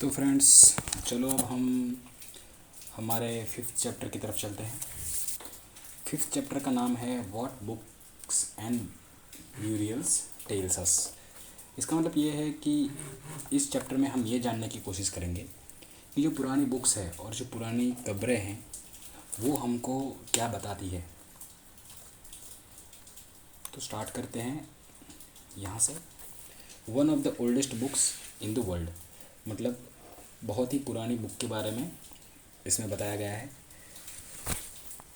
तो फ्रेंड्स, चलो अब हम हमारे फिफ्थ चैप्टर की तरफ चलते हैं। फिफ्थ चैप्टर का नाम है what books and murals tell us. इसका मतलब ये है कि इस चैप्टर में हम ये जानने की कोशिश करेंगे कि जो पुरानी बुक्स है और जो पुरानी कब्रें हैं वो हमको क्या बताती है। तो स्टार्ट करते हैं यहाँ से। One of the oldest books in the world, मतलब बहुत ही पुरानी बुक के बारे में इसमें बताया गया है।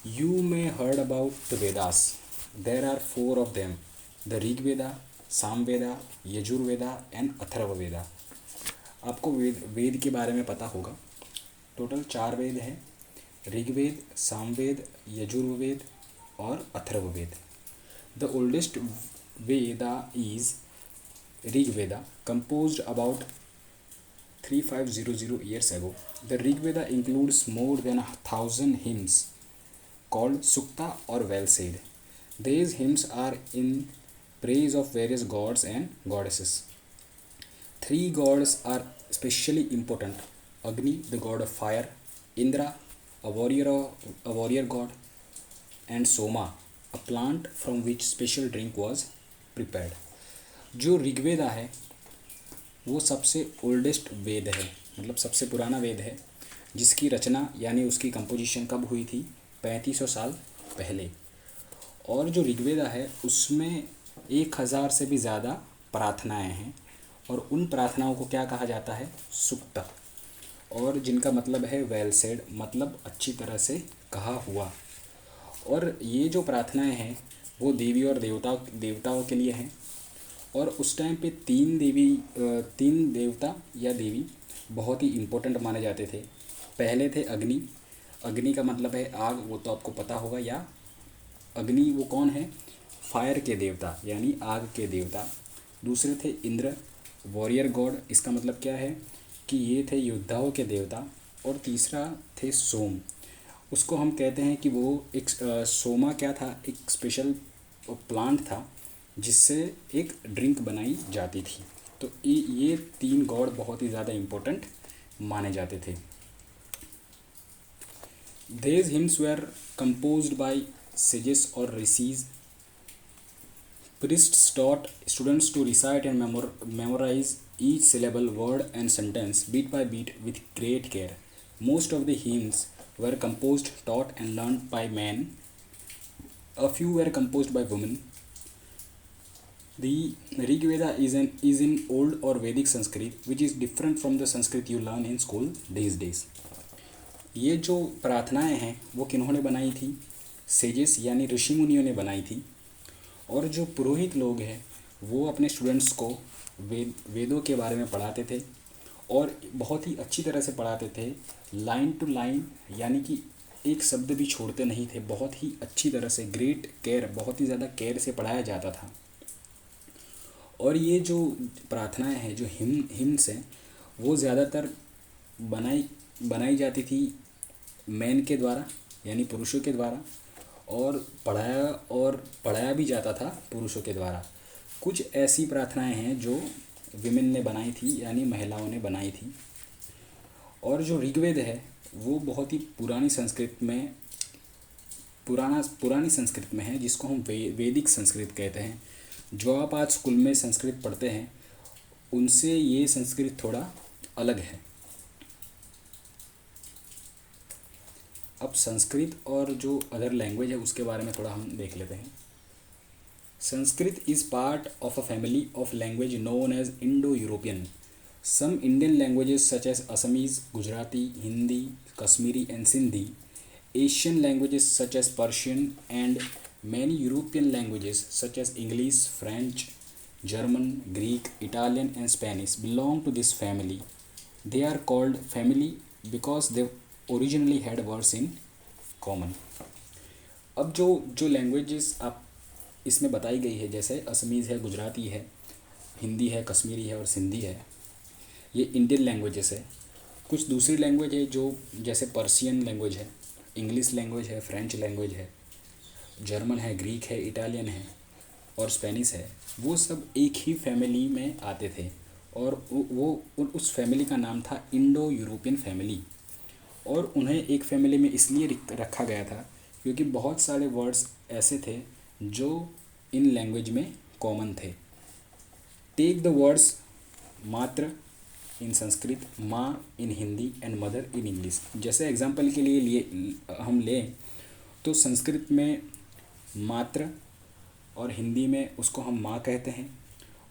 You may heard about the Vedas, there are four of them, the Rigveda, Samaveda, Yajurveda and Atharvaveda. आपको वेद के बारे में पता होगा। टोटल 4 वेद हैं, ऋग्वेद, सामवेद, यजुर्वेद और Atharvaveda. The oldest Veda is Rigveda, composed about 3500 years ago. The Rigveda includes more than 1,000 hymns called Sukta or well said. These hymns are in praise of various gods and goddesses. 3 gods are especially important: Agni, the god of fire; Indra, a warrior god; and Soma, a plant from which special drink was prepared. जो ऋग्वेदा है वो सबसे oldest वेद है, मतलब सबसे पुराना वेद है, जिसकी रचना यानी उसकी कंपोजिशन कब हुई थी? 3500 साल पहले। और जो ऋग्वेदा है उसमें 1000 से भी ज़्यादा प्रार्थनाएं हैं और उन प्रार्थनाओं को क्या कहा जाता है? सुक्त, और जिनका मतलब है वेल सेड, मतलब अच्छी तरह से कहा हुआ। और ये जो प्रार्थनाएं हैं वो देवी और देवताओं के लिए हैं। और उस टाइम पे 3 देवता या देवी बहुत ही इम्पोर्टेंट माने जाते थे। पहले थे अग्नि। अग्नि का मतलब है आग, वो तो आपको पता होगा। या अग्नि वो कौन है? फायर के देवता यानी आग के देवता। दूसरे थे इंद्र, वॉरियर गॉड। इसका मतलब क्या है कि ये थे योद्धाओं के देवता। और तीसरा थे सोम। उसको हम कहते हैं कि वो एक सोमा क्या था? एक स्पेशल प्लांट था जिससे एक ड्रिंक बनाई जाती थी। तो ये 3 गॉड बहुत ही ज़्यादा इम्पोर्टेंट माने जाते थे। These hymns were composed by sages or rishis. Priests taught students to recite and memorize each syllable, word and sentence beat by beat with great care. Most of the hymns were composed, taught and learned by men. A few were composed by women. The Rig Veda is in old or Vedic Sanskrit, which is different from the Sanskrit you learn in school these days. ये जो प्रार्थनाएं हैं वो किन्होंने बनाई थी? Sages यानी ऋषि मुनियों ने बनाई थी। और जो पुरोहित लोग हैं वो अपने स्टूडेंट्स को वेदों के बारे में पढ़ाते थे और बहुत ही अच्छी तरह से पढ़ाते थे। लाइन टू लाइन, यानी कि एक शब्द भी छोड़ते नहीं थे। बहुत ही अच्छी तरह से, ग्रेट केयर, बहुत ही ज़्यादा केयर से पढ़ाया जाता था। और ये जो प्रार्थनाएं हैं, जो हिम्स हैं, वो ज़्यादातर बनाई जाती थी मैन के द्वारा यानी पुरुषों के द्वारा, और पढ़ाया भी जाता था पुरुषों के द्वारा। कुछ ऐसी प्रार्थनाएं हैं जो विमेन ने बनाई थी यानी महिलाओं ने बनाई थी। और जो ऋग्वेद है वो बहुत ही पुरानी संस्कृत में है, जिसको हम वैदिक संस्कृत कहते हैं। जो आप आज स्कूल में संस्कृत पढ़ते हैं उनसे ये संस्कृत थोड़ा अलग है। अब संस्कृत और जो अदर लैंग्वेज है उसके बारे में थोड़ा हम देख लेते हैं। Sanskrit is part of a family of language known as Indo European. Some Indian languages such as Assamese, Gujarati, Hindi, Kashmiri and Sindhi, Asian languages such as Persian and many European languages such as English, French, German, Greek, Italian and Spanish belong to this family. They are called family because they originally had words in common. अब जो languages आप इसमें बताई गई है, जैसे Assamese है, गुजराती है, हिंदी है, कश्मीरी है और सिंधी है, ये इंडियन लैंग्वेजेस है। कुछ दूसरी लैंग्वेज है जो जैसे पर्शियन लैंग्वेज है, इंग्लिश लैंग्वेज है, फ्रेंच लैंग्वेज है, जर्मन है, ग्रीक है, इटालियन है और स्पेनिश है। वो सब एक ही फैमिली में आते थे और उस फैमिली का नाम था इंडो यूरोपियन फैमिली। और उन्हें एक फैमिली में इसलिए रखा गया था क्योंकि बहुत सारे वर्ड्स ऐसे थे जो इन लैंग्वेज में कॉमन थे। Take the words matr in Sanskrit, maa in Hindi and mother in English. जैसे एग्जांपल के लिए हम लें तो संस्कृत में मात्र और हिंदी में उसको हम माँ कहते हैं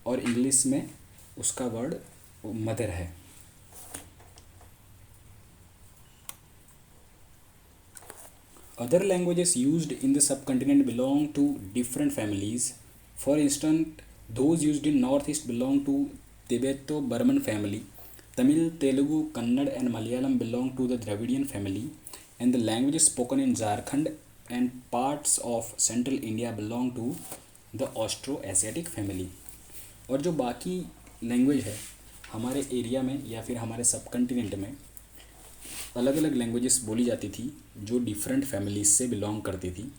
और इंग्लिश में उसका वर्ड मदर है। Other languages used in the subcontinent belong to different families. For instance those used in northeast belong to Tibeto-Burman family. Tamil, Telugu, Kannada and Malayalam belong to the Dravidian family, and the languages spoken in Jharkhand and parts of central India belong to the Austro-Asiatic family. और जो बाकी language है हमारे area में या फिर हमारे सब कंटिनेंट में अलग अलग लैंग्वेजेस बोली जाती थी जो डिफरेंट फैमिलीज से बिलोंग करती थी।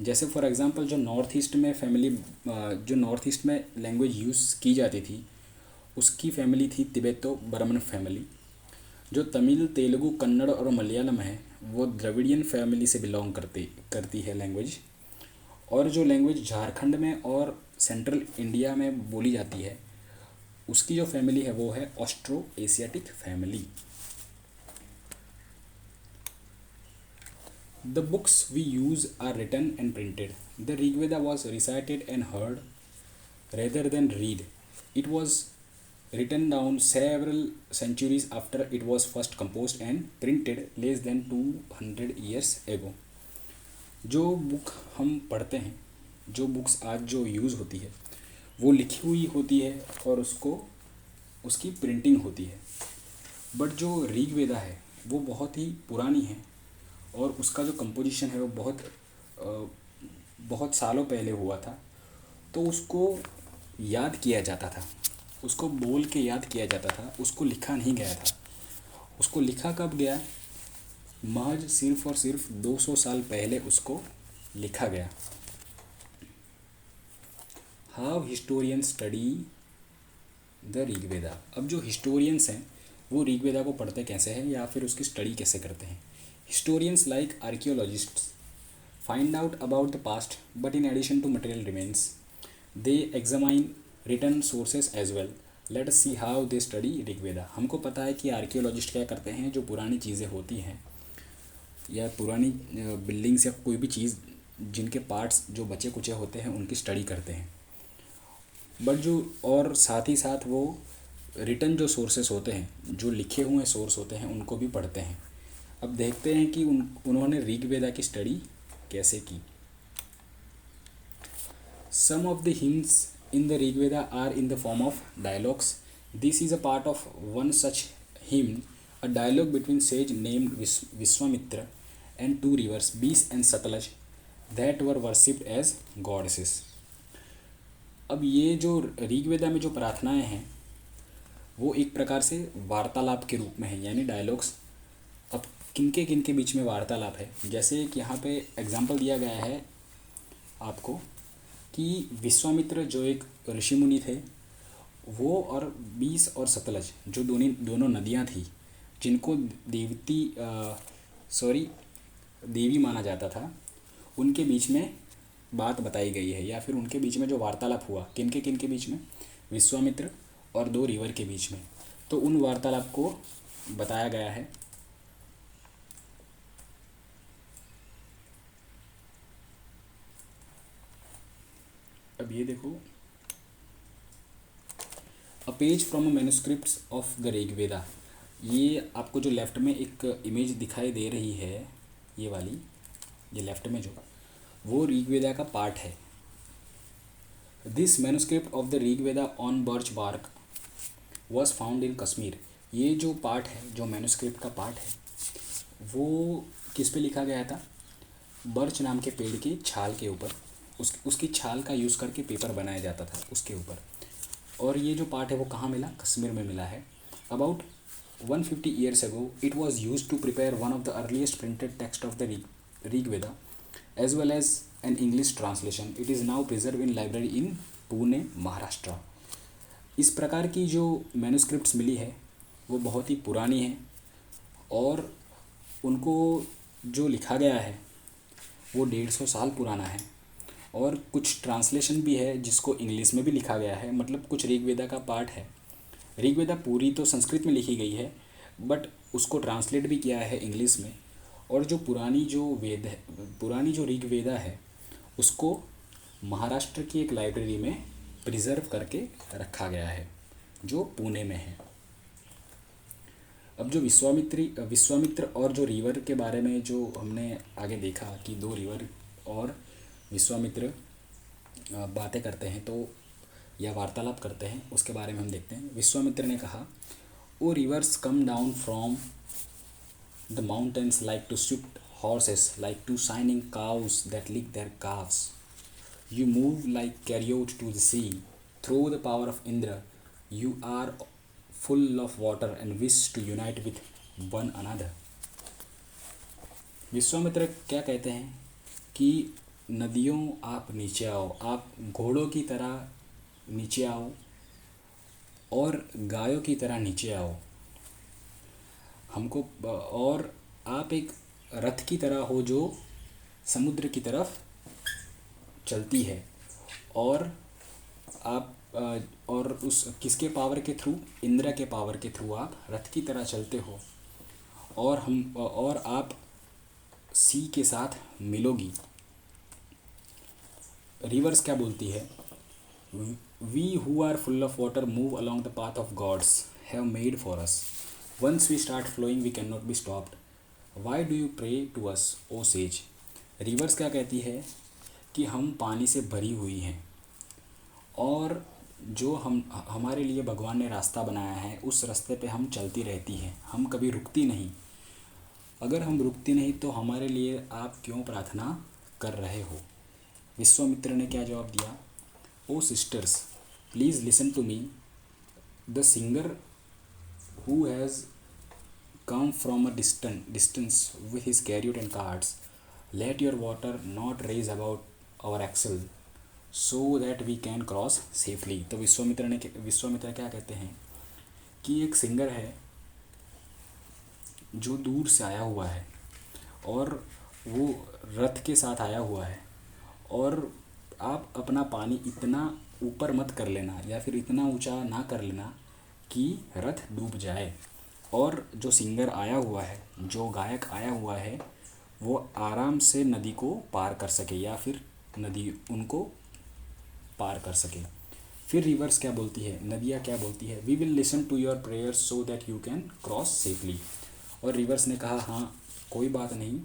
जैसे फॉर एग्ज़ाम्पल जो नॉर्थ ईस्ट में लैंग्वेज यूज़ की जाती थी उसकी फैमिली थी तिब्बतो बर्मन फैमिली। जो तमिल, तेलुगु, कन्नड़ और मलयालम है वो द्रविडियन फैमिली से बिलोंग करती है लैंग्वेज। और जो लैंग्वेज झारखंड में और सेंट्रल इंडिया में बोली जाती है उसकी जो फैमिली है वो है Austro Asiatic family. The books we use are written and printed. The Rig Veda was recited and heard rather than read. It was written down several centuries after it was first composed and printed less than 200 years ago. जो book हम पढ़ते हैं, जो books आज जो use होती है वो लिखी हुई होती है और उसकी प्रिंटिंग होती है। बट जो ऋग वेदा है वो बहुत ही पुरानी है और उसका जो कंपोजिशन है वो बहुत सालों पहले हुआ था। तो उसको याद किया जाता था, उसको बोल के याद किया जाता था, उसको लिखा नहीं गया था। उसको लिखा कब गया? महज सिर्फ और सिर्फ 200 साल पहले उसको लिखा गया। How historian study the Rig Veda. अब जो हिस्टोरियंस हैं वो ऋग वेदा को पढ़ते कैसे हैं या फिर उसकी स्टडी कैसे करते हैं? Historians like archaeologists find out about the past, but in addition to material remains, they examine written sources as well. Let us see how they study Rig वेदा। हमको पता है कि आर्कियोलॉजिस्ट क्या करते हैं, जो पुरानी चीज़ें होती हैं या पुरानी बिल्डिंग्स या कोई भी चीज़ जिनके पार्ट्स जो बचे कुचे होते हैं उनकी स्टडी करते हैं। बट जो और साथ ही साथ वो रिटन जो सोर्सेस होते हैं, जो लिखे हुए सोर्स होते हैं, उनको भी पढ़ते हैं। अब देखते हैं कि उन्होंने ऋग वेदा की स्टडी कैसे की। Some of the hymns in the Rig Veda are in the form of dialogues. This is a part of one such hymn, a dialogue between sage named Vishvamitra and two rivers Beas and Sutlej that were worshipped as goddesses. अब ये जो ऋग वेदा में जो प्रार्थनाएं हैं वो एक प्रकार से वार्तालाप के रूप में है, यानी डायलॉग्स। अब किनके बीच में वार्तालाप है, जैसे कि यहाँ पे एग्जाम्पल दिया गया है आपको कि विश्वामित्र जो एक ऋषि मुनि थे वो और बीस और सतलज जो दोनों नदियाँ थी जिनको देवी माना जाता था, उनके बीच में बात बताई गई है या फिर उनके बीच में जो वार्तालाप हुआ किनके बीच में, विश्वामित्र और दो रिवर के बीच में। तो उन वार्तालाप को बताया गया है। अब ये देखो, a page from a manuscripts of the Rig Veda. ये आपको जो लेफ्ट में एक इमेज दिखाई दे रही है, ये वाली, ये लेफ्ट में जो, वो ऋग वेदा का पार्ट है। This manuscript of the Rig Veda on birch bark was found in Kashmir. ये जो पार्ट है, जो मैन्युस्क्रिप्ट का पार्ट है, वो किस पे लिखा गया था? बर्च नाम के पेड़ की छाल के ऊपर। उसकी छाल का यूज़ करके पेपर बनाया जाता था उसके ऊपर। और ये जो पार्ट है वो कहाँ मिला? कश्मीर में मिला है। About 150 years ago it was used to prepare one of the earliest printed text of the Rig Veda as well as an English translation. It is now preserved in library in Pune, Maharashtra. इस प्रकार की जो manuscripts मिली है वो बहुत ही पुरानी है और उनको जो लिखा गया है वो 150 साल पुराना है। और कुछ ट्रांसलेशन भी है जिसको इंग्लिश में भी लिखा गया है, मतलब कुछ ऋग्वेदा का पार्ट है। ऋग्वेदा पूरी तो संस्कृत में लिखी गई है, बट उसको ट्रांसलेट भी किया है इंग्लिश में। और जो पुरानी जो ऋग्वेदा है उसको महाराष्ट्र की एक लाइब्रेरी में प्रिजर्व करके रखा गया है जो पुणे में है। अब जो विश्वामित्र और जो रिवर के बारे में जो हमने आगे देखा कि 2 रिवर और विश्वामित्र बातें करते हैं तो या वार्तालाप करते हैं, उसके बारे में हम देखते हैं। विश्वामित्र ने कहा, O rivers come down from the mountains like two swift horses, like two shining cows that lick their calves. You move like chariot to the sea. Through the power of Indra, you are full of water and wish to unite with one another. Vishwamitra क्या कहते हैं कि नदियों आप नीचे आओ, आप घोड़ों की तरह नीचे आओ और गायों की तरह नीचे आओ हमको, और आप एक रथ की तरह हो जो समुद्र की तरफ चलती है। और आप और उस किसके पावर के थ्रू, इंद्र के पावर के थ्रू आप रथ की तरह चलते हो और आप सी के साथ मिलोगी। रिवर्स क्या बोलती है, we who are full of water move along the path of gods have made for us, once we start flowing we can not be stopped, why do you pray to us O sage. Rivers क्या कहती है कि हम पानी से भरी हुई हैं और जो हमारे लिए भगवान ने रास्ता बनाया है उस रास्ते पे हम चलती रहती हैं, हम कभी रुकती नहीं। अगर हम रुकती नहीं तो हमारे लिए आप क्यों प्रार्थना कर रहे हो। विश्वामित्र ने क्या जवाब दिया, O sisters please listen to me, the singer who has come from a distance with his chariot and carts, let your water not raise about our axle so that we can cross safely. तो विश्वामित्र क्या कहते हैं कि एक singer है जो दूर से आया हुआ है और वो रथ के साथ आया हुआ है, और आप अपना पानी इतना ऊपर मत कर लेना या फिर इतना ऊंचा ना कर लेना कि रथ डूब जाए। और जो सिंगर आया हुआ है, जो गायक आया हुआ है, वो आराम से नदी को पार कर सके या फिर नदी उनको पार कर सके। फिर रिवर्स क्या बोलती है, नदियाँ क्या बोलती है, we will listen to your prayers so that you can cross safely. और रिवर्स ने कहा, हाँ कोई बात नहीं,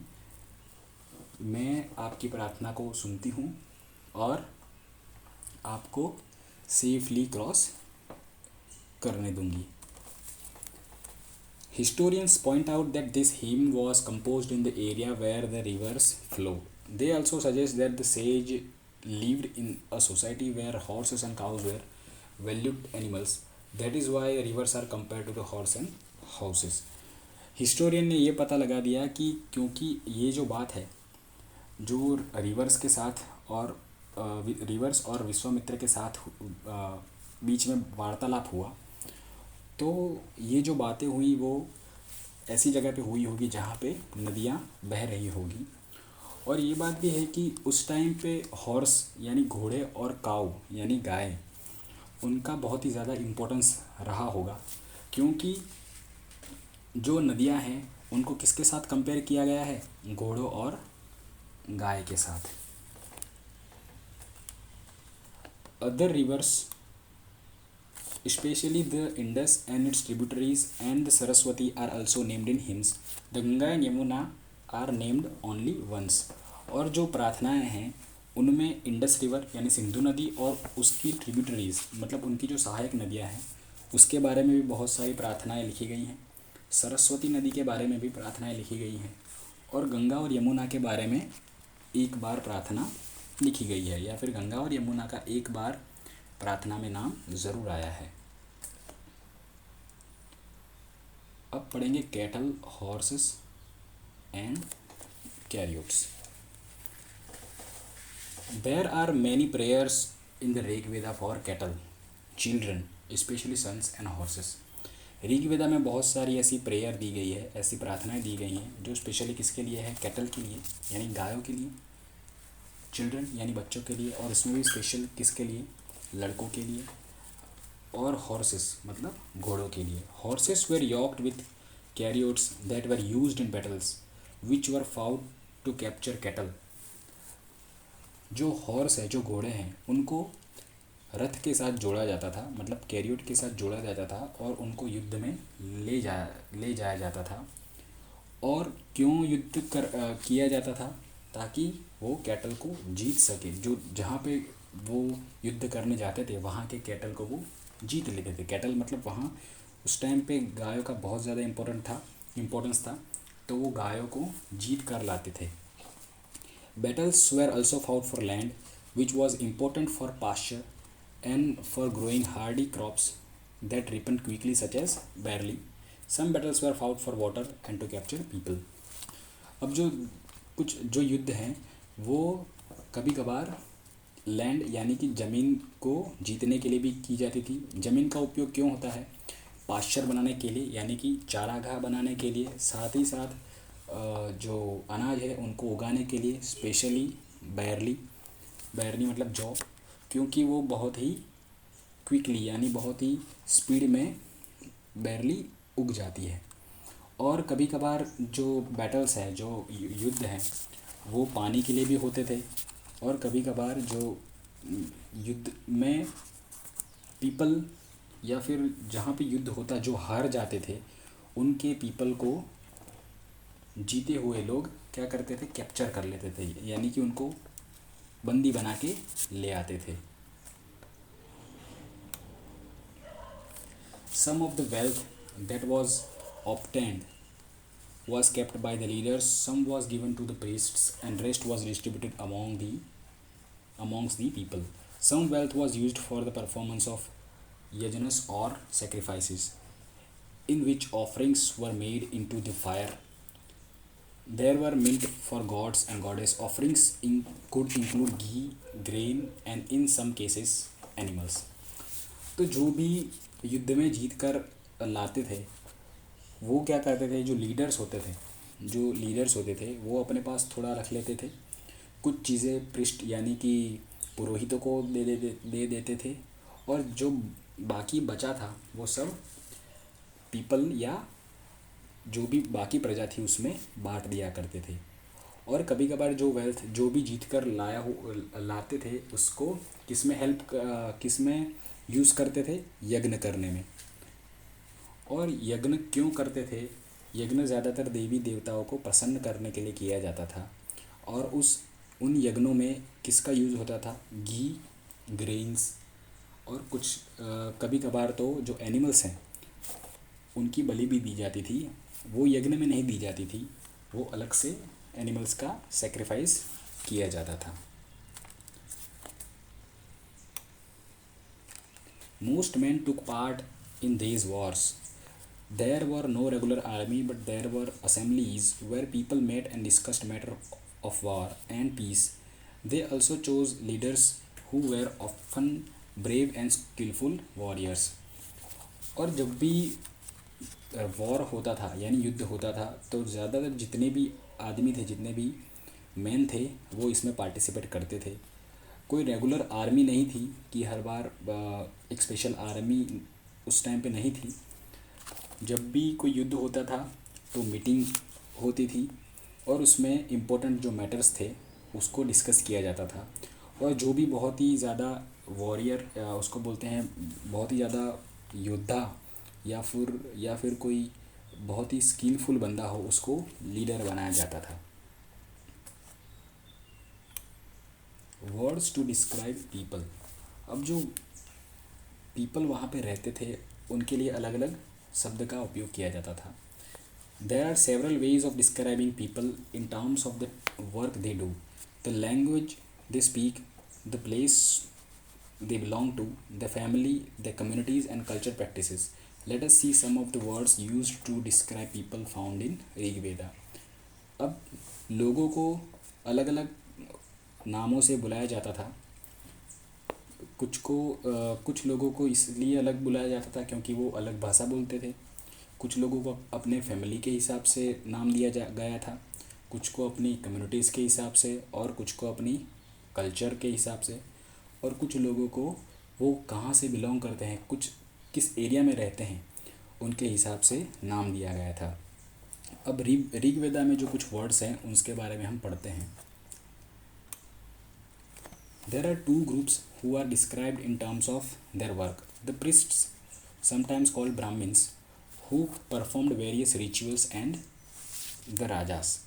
मैं आपकी प्रार्थना को सुनती हूँ और आपको सेफली क्रॉस करने दूंगी। Historians point out that this hymn was composed in the area where the rivers flow. They also suggest that the sage lived in a society where horses and cows were valued animals. That is why rivers are compared to the horse and houses. Historian ने ये पता लगा दिया कि क्योंकि ये जो बात है जो रिवर्स के साथ और रिवर्स और विश्वामित्र के साथ बीच में वार्तालाप हुआ, तो ये जो बातें हुई वो ऐसी जगह पे हुई होगी जहाँ पे नदियाँ बह रही होगी। और ये बात भी है कि उस टाइम पे हॉर्स यानी घोड़े और काऊ यानी गाय, उनका बहुत ही ज़्यादा इम्पोर्टेंस रहा होगा, क्योंकि जो नदियाँ हैं उनको किसके साथ कंपेयर किया गया है, घोड़ों और गाय के साथ। Other rivers especially the Indus and its tributaries and the Saraswati are also named in hymns. The Ganga and Yamuna are named only once. और जो प्रार्थनाएं हैं उनमें इंडस रिवर यानी सिंधु नदी और उसकी ट्रिब्यूटरीज मतलब उनकी जो सहायक नदियां हैं उसके बारे में भी बहुत सारी प्रार्थनाएं लिखी गई हैं। सरस्वती नदी के बारे में भी प्रार्थनाएं लिखी गई हैं और गंगा और यमुना के बारे में एक बार प्रार्थना लिखी गई है, या फिर गंगा और यमुना का एक बार प्रार्थना में नाम ज़रूर आया है। अब पढ़ेंगे cattle, horses and chariots. There are many prayers in the Rigveda for cattle, children, specially sons and horses. Rigveda में बहुत सारी ऐसी प्रेयर दी गई है, ऐसी प्रार्थनाएं दी गई हैं जो स्पेशली किसके लिए है, कैटल के लिए यानी गायों के लिए, चिल्ड्रन यानी बच्चों के लिए, और इसमें भी स्पेशल किसके लिए, लड़कों के लिए, और हॉर्सेस मतलब घोड़ों के लिए। Horses were yoked with chariots that were used in battles which were fought to capture cattle. जो हॉर्स है, जो घोड़े हैं, उनको रथ के साथ जोड़ा जाता था, मतलब कैरियोट के साथ जोड़ा जाता था, और उनको युद्ध में ले जाया जाता था। और क्यों युद्ध किया जाता था, ताकि वो कैटल को जीत सके। जो जहाँ पे वो युद्ध करने जाते थे वहाँ के कैटल को वो जीत लेते थे। कैटल मतलब वहाँ उस टाइम पे गायों का बहुत ज़्यादा इम्पोर्टेंस था, तो वो गायों को जीत कर लाते थे। Battles were also fought for land, which was important for pasture and for growing hardy crops that ripened quickly, such as barley. Some battles were fought for water and to capture people. अब जो युद्ध हैं वो कभी कभार land यानी कि ज़मीन को जीतने के लिए भी की जाती थी। ज़मीन का उपयोग क्यों होता है, पाश्चर बनाने के लिए यानी कि चारागाह बनाने के लिए, साथ ही साथ जो अनाज है उनको उगाने के लिए, स्पेशली बैरली मतलब जौ, क्योंकि वो बहुत ही क्विकली यानी बहुत ही स्पीड में बैरली उग जाती है। और कभी कभार जो बैटल्स हैं, जो युद्ध हैं, वो पानी के लिए भी होते थे, और कभी कभार जो युद्ध में पीपल या फिर जहाँ पे युद्ध होता जो हार जाते थे उनके पीपल को जीते हुए लोग क्या करते थे, कैप्चर कर लेते थे, यानी कि उनको बंदी बना के ले आते थे। Some of the wealth that was obtained was kept by the leaders, some was given to the priests, and rest was distributed amongst the people. Some wealth was used for the performance of yajnas or sacrifices, in which offerings were made into the fire. There were meant for gods and goddess offerings could include ghee, grain, and in some cases animals. तो जो भी युद्ध में जीत कर लाते थे वो क्या करते थे, जो लीडर्स होते थे वो अपने पास थोड़ा रख लेते थे, कुछ चीज़ें पृष्ठ यानी कि पुरोहितों को दे देते थे, और जो बाकी बचा था वो सब पीपल या जो भी बाकी प्रजा थी उसमें बांट दिया करते थे। और कभी कभार जो वेल्थ जो भी जीत कर लाते थे उसको किसमें यूज़ करते थे, यज्ञ करने में। और यज्ञ क्यों करते थे, यज्ञ ज़्यादातर देवी देवताओं को प्रसन्न करने के लिए किया जाता था, और उन यज्ञों में किसका यूज़ होता था, घी, ग्रेन्स, और कुछ कभी कभार तो जो एनिमल्स हैं उनकी बलि भी दी जाती थी। वो यज्ञ में नहीं दी जाती थी, वो अलग से एनिमल्स का सेक्रीफाइस किया जाता था। Most men took part in these wars. There were no regular army, but there were assemblies where people met and discussed matters of war and peace. They also chose leaders who were often brave and skillful warriors. और जब भी war होता था यानी युद्ध होता था तो ज़्यादातर जितने भी आदमी थे, जितने भी मैन थे, वो इसमें पार्टिसिपेट करते थे। कोई रेगुलर आर्मी नहीं थी कि हर बार एक स्पेशल आर्मी उस टाइम पे नहीं थी। जब भी कोई युद्ध होता था तो मीटिंग होती थी और उसमें इम्पोर्टेंट जो मैटर्स थे उसको डिस्कस किया जाता था। और जो भी बहुत ही ज़्यादा वॉरियर उसको बोलते हैं, बहुत ही ज़्यादा योद्धा या फिर कोई बहुत ही स्किलफुल बंदा हो उसको लीडर बनाया जाता था। Words to describe people. अब जो पीपल वहाँ पे रहते थे उनके लिए अलग अलग शब्द का उपयोग किया जाता था। There are several ways of describing people in terms of the work they do, the language they speak, the place they belong to, the family, their communities and culture practices. Let us see some of the words used to describe people found in Rig Veda. अब लोगों को अलग अलग नामों से बुलाया जाता था। कुछ लोगों को इसलिए अलग बुलाया जाता था क्योंकि वो अलग भाषा बोलते थे। कुछ लोगों को अपने फैमिली के हिसाब से नाम दिया जा गया था, कुछ को अपनी कम्युनिटीज़ के हिसाब से, और कुछ को अपनी कल्चर के हिसाब से, और कुछ लोगों को वो कहाँ से बिलोंग करते हैं, कुछ किस एरिया में रहते हैं, उनके हिसाब से नाम दिया गया था। अब ऋग्वेदा में जो कुछ वर्ड्स हैं उसके बारे में हम पढ़ते हैं। There are two groups who are described in terms of their work. The priests, sometimes called Brahmins, who performed various rituals, and the Rajas.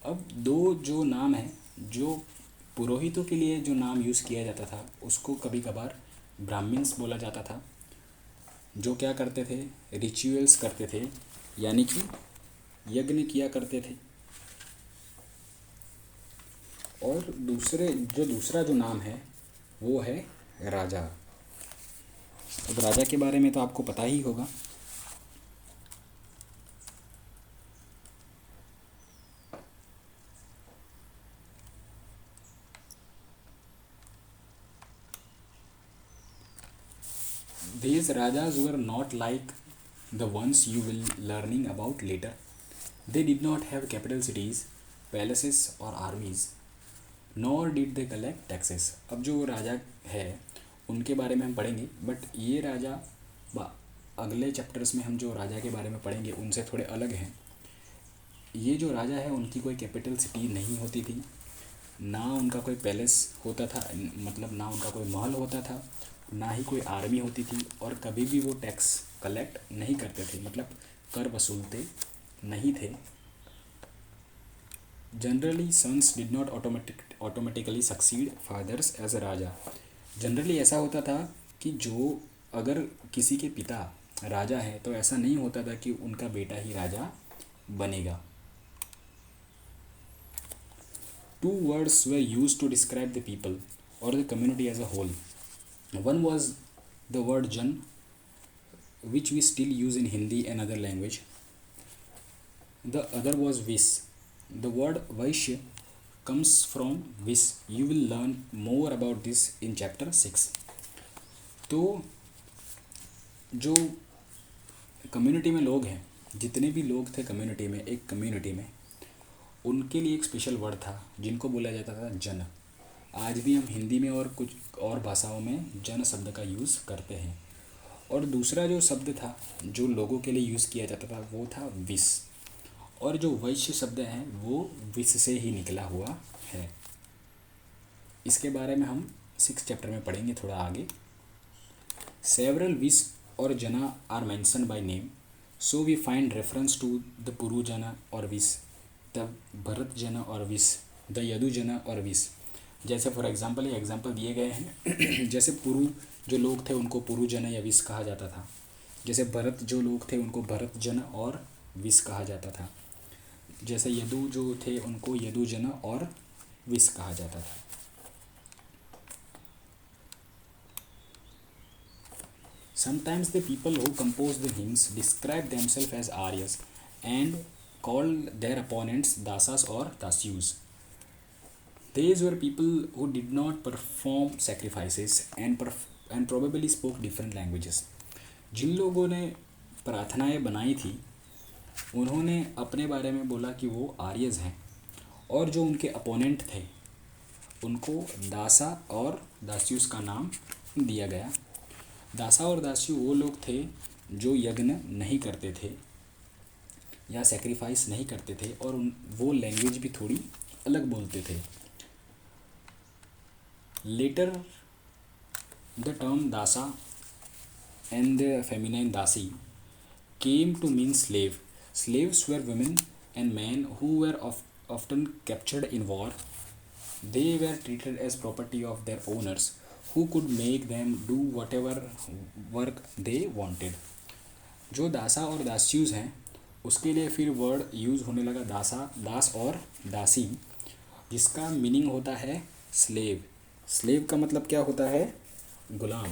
अब दो जो नाम है, जो पुरोहितों के लिए जो नाम यूज़ किया जाता था उसको कभी कभार ब्राह्मिन्स बोला जाता था, जो क्या करते थे, रिचुअल्स करते थे, यानी कि यज्ञ किया करते थे। और दूसरा जो नाम है वो है राजा। अब राजा के बारे में तो आपको पता ही होगा। These rajas were not like the ones you will learning about later. They did not have capital cities, palaces or armies, nor did they collect taxes. अब जो राजा है उनके बारे में हम पढ़ेंगे, बट ये राजा अगले चैप्टर्स में हम जो राजा के बारे में पढ़ेंगे उनसे थोड़े अलग हैं। ये जो राजा है उनकी कोई कैपिटल सिटी नहीं होती थी, ना उनका कोई पैलेस होता था, मतलब ना उनका कोई महल होता था, ना ही कोई आर्मी होती थी, और कभी भी वो टैक्स कलेक्ट नहीं करते थे, मतलब कर वसूलते नहीं थे। Generally sons did not automatically succeed fathers as a raja. Generally ऐसा होता था कि जो अगर किसी के पिता राजा है तो ऐसा नहीं होता था कि उनका बेटा ही राजा बनेगा। Two words were used to describe the people or the community as a whole. One was the word Jan, which we still use in Hindi and other language. The other was Vis. The word Vaishya comes from Vis. You will learn more about this in chapter 6. तो जो community में लोग हैं, जितने भी लोग थे community में, एक कम्युनिटी में, उनके लिए एक स्पेशल वर्ड था जिनको बोला जाता था जन। आज भी हम हिंदी में और कुछ और भाषाओं में जन शब्द का यूज़ करते हैं। और दूसरा जो शब्द था जो लोगों के लिए यूज़ किया जाता था वो था विस, और जो वैश्य शब्द है वो विस से ही निकला हुआ है। इसके बारे में हम 6 चैप्टर में पढ़ेंगे थोड़ा आगे। Several vis or jana are mention by name, so we find reference to the Puru jana or विस, द भरत जना और विस, द यदु जना और विस। जैसे फॉर एग्जांपल ये एग्जांपल दिए गए हैं जैसे पुरु जो लोग थे उनको पुरु जन या विस कहा जाता था, जैसे भरत जो लोग थे उनको भरत जन और विस कहा जाता था, जैसे यदु जो थे उनको यदु जन और विस कहा जाता था। Sometimes the people who composed the hymns described themselves as Aryas and called their opponents Dasas or Dasyus. These were people who did not perform sacrifices and probably spoke different languages. जिन लोगों ने प्रार्थनाएं बनाई थी उन्होंने अपने बारे में बोला कि वो आर्यज हैं, और जो उनके अपोनेंट थे उनको दासा और दास्यूस का नाम दिया गया। दासा और दास्यु वो लोग थे जो यज्ञ नहीं करते थे या सेक्रीफाइस नहीं करते थे, और वो लैंग्वेज भी थोड़ी अलग बोलते थे। Later, the term dasa and the feminine dasi came to mean slave. Slaves were women and men who were often captured in war. They were treated as property of their owners, who could make them do whatever work they wanted. जो दासा और दास्यूज हैं उसके लिए फिर word use होने लगा दास और दासी, जिसका मीनिंग होता है स्लेव। स्लेव का मतलब क्या होता है, गुलाम।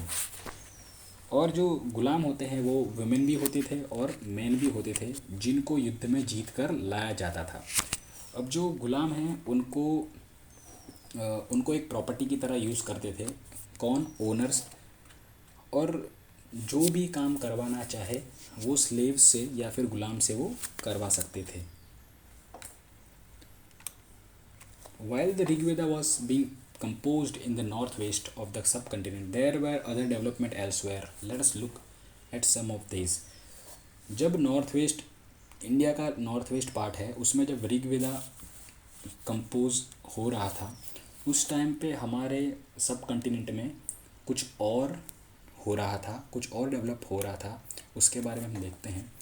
और जो गुलाम होते हैं वो वुमेन भी होते थे और मैन भी होते थे जिनको युद्ध में जीत कर लाया जाता था। अब जो गुलाम हैं उनको एक प्रॉपर्टी की तरह यूज़ करते थे, कौन? ओनर्स। और जो भी काम करवाना चाहे वो स्लेव से या फिर गुलाम से वो करवा सकते थे। While the Rig Veda was being composed in the northwest of the subcontinent, there were other development elsewhere. Let us look at some of these. जब नॉर्थ वेस्ट, इंडिया का नॉर्थ वेस्ट पार्ट है, उसमें जब ऋग वेदा compose हो रहा था उस time पे हमारे सब कंटिनेंट में कुछ और हो रहा था, कुछ और डेवलप हो रहा था, उसके बारे में हम देखते हैं।